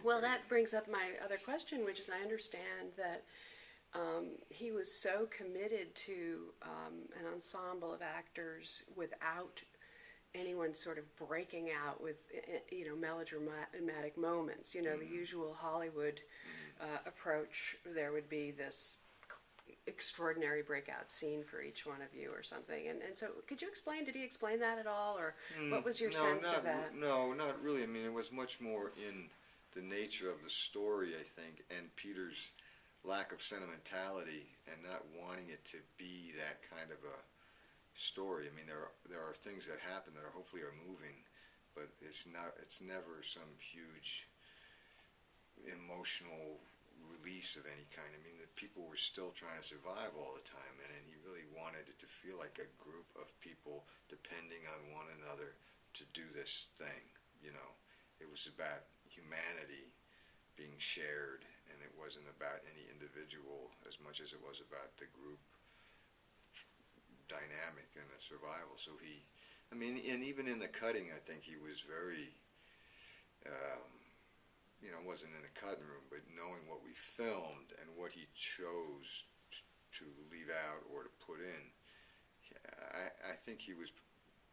Well, that brings up my other question, which is I understand that he was so committed to an ensemble of actors without anyone sort of breaking out with melodramatic moments. You know, the usual Hollywood approach. There would be this extraordinary breakout scene for each one of you or something. And so could you explain, did he explain that at all, or what was your sense of that? No, not really. I mean, it was much more in the nature of the story, I think, and Peter's lack of sentimentality and not wanting it to be that kind of a story. I mean, there are things that happen that are hopefully are moving, but it's never some huge emotional release of any kind. I mean, the people were still trying to survive all the time, and he really wanted it to feel like a group of people depending on one another to do this thing. You know, it was about humanity being shared, and it wasn't about any individual as much as it was about the group dynamic and the survival. So I mean, and even in the cutting, I think he was very, wasn't in the cutting room, but knowing what we filmed and what he chose to leave out or to put in, I think he was,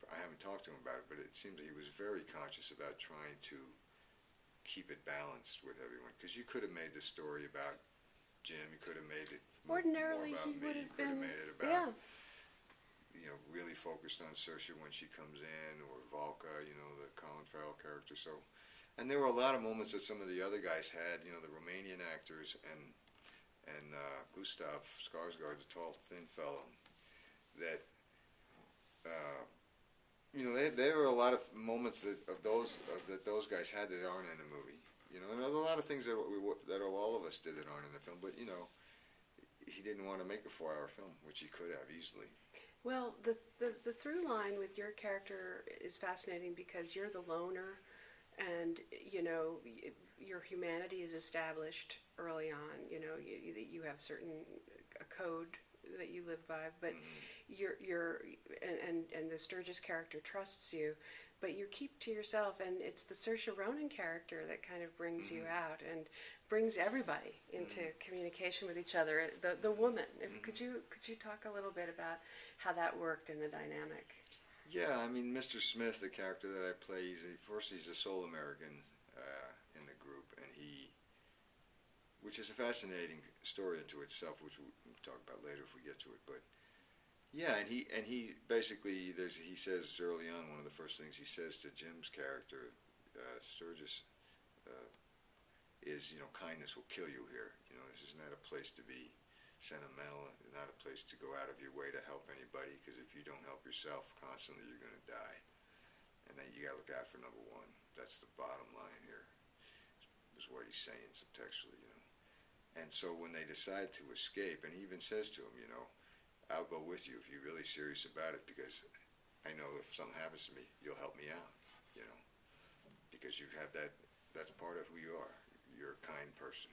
I haven't talked to him about it, but it seems that he was very conscious about trying to keep it balanced with everyone. Because you could have made the story about Jim, you could have made it ordinarily more about he me, would you have could been, have made it about, really focused on Saoirse when she comes in, or Valka, the Colin Farrell character. So, and there were a lot of moments that some of the other guys had, the Romanian actors and Gustav Skarsgård, the tall, thin fellow, that there were a lot of moments that those guys had that aren't in the movie. And there's a lot of things that all of us did that aren't in the film. But he didn't want to make a 4-hour film, which he could have easily. Well, the through line with your character is fascinating because you're the loner, and your humanity is established early on. You have a code that you live by, but and the Sturgis character trusts you, but you keep to yourself, and it's the Saoirse Ronan character that kind of brings you out and brings everybody into communication with each other. The woman. Could you talk a little bit about how that worked in the dynamic? Yeah, I mean, Mr. Smith, the character that I play, he's a sole American in the group, and which is a fascinating story into itself, which we'll talk about later if we get to it. But yeah, and he basically he says early on, one of the first things he says to Jim's character, Sturgis, is kindness will kill you here. This is not a place to be sentimental, not a place to go out of your way to help anybody, because if you don't help yourself constantly, you're going to die. And then you got to look out for number one. That's the bottom line here, is what he's saying subtextually, And so when they decide to escape, and he even says to him, I'll go with you if you're really serious about it, because I know if something happens to me, you'll help me out, because you have that's part of who you are. You're a kind person.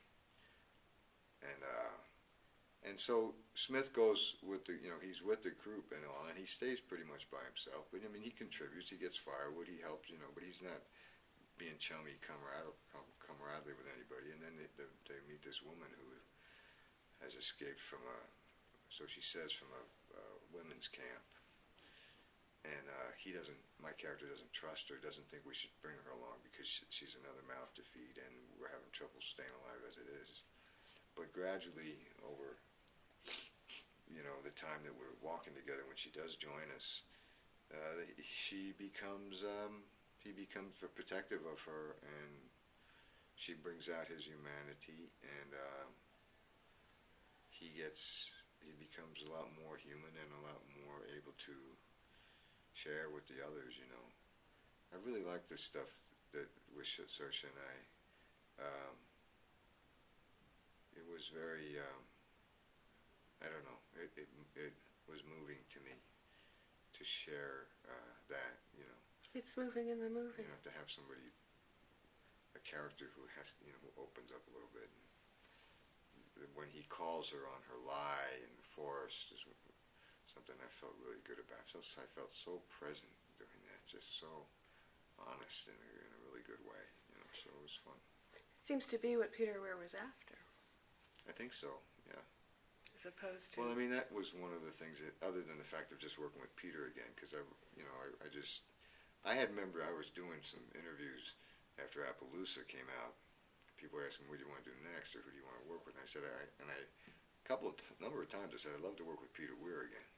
And so Smith goes with he's with the group and all, and he stays pretty much by himself. But I mean, he contributes. He gets firewood. He helps. But he's not being chummy, camaraderie with anybody. And then they meet this woman who has escaped from so she says, from a women's camp. And my character doesn't trust her. Doesn't think we should bring her along because she's another mouth to feed, and we're having trouble staying alive as it is. But gradually, over the time that we're walking together, when she does join us, he becomes protective of her, and she brings out his humanity, and he becomes a lot more human and a lot more able to share with the others. I really like this stuff that with Saoirse and I. It was very, I don't know, it was moving to me to share that, It's moving in the movie. To have somebody, a character who who opens up a little bit. And when he calls her on her lie in the forest is something I felt really good about. I felt so present doing that, just so honest in a really good way, so it was fun. Seems to be what Peter Weir was after, I think so, yeah. as opposed to. Well, I mean, that was one of the things that, other than the fact of just working with Peter again, because I had remember I was doing some interviews after Appaloosa came out. People were asking, what do you want to do next, or who do you want to work with? And I said, number of times I said, I'd love to work with Peter Weir again.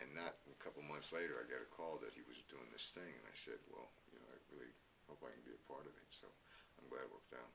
And not a couple months later, I got a call that he was doing this thing, and I said, well, I really hope I can be a part of it. So I'm glad it worked out.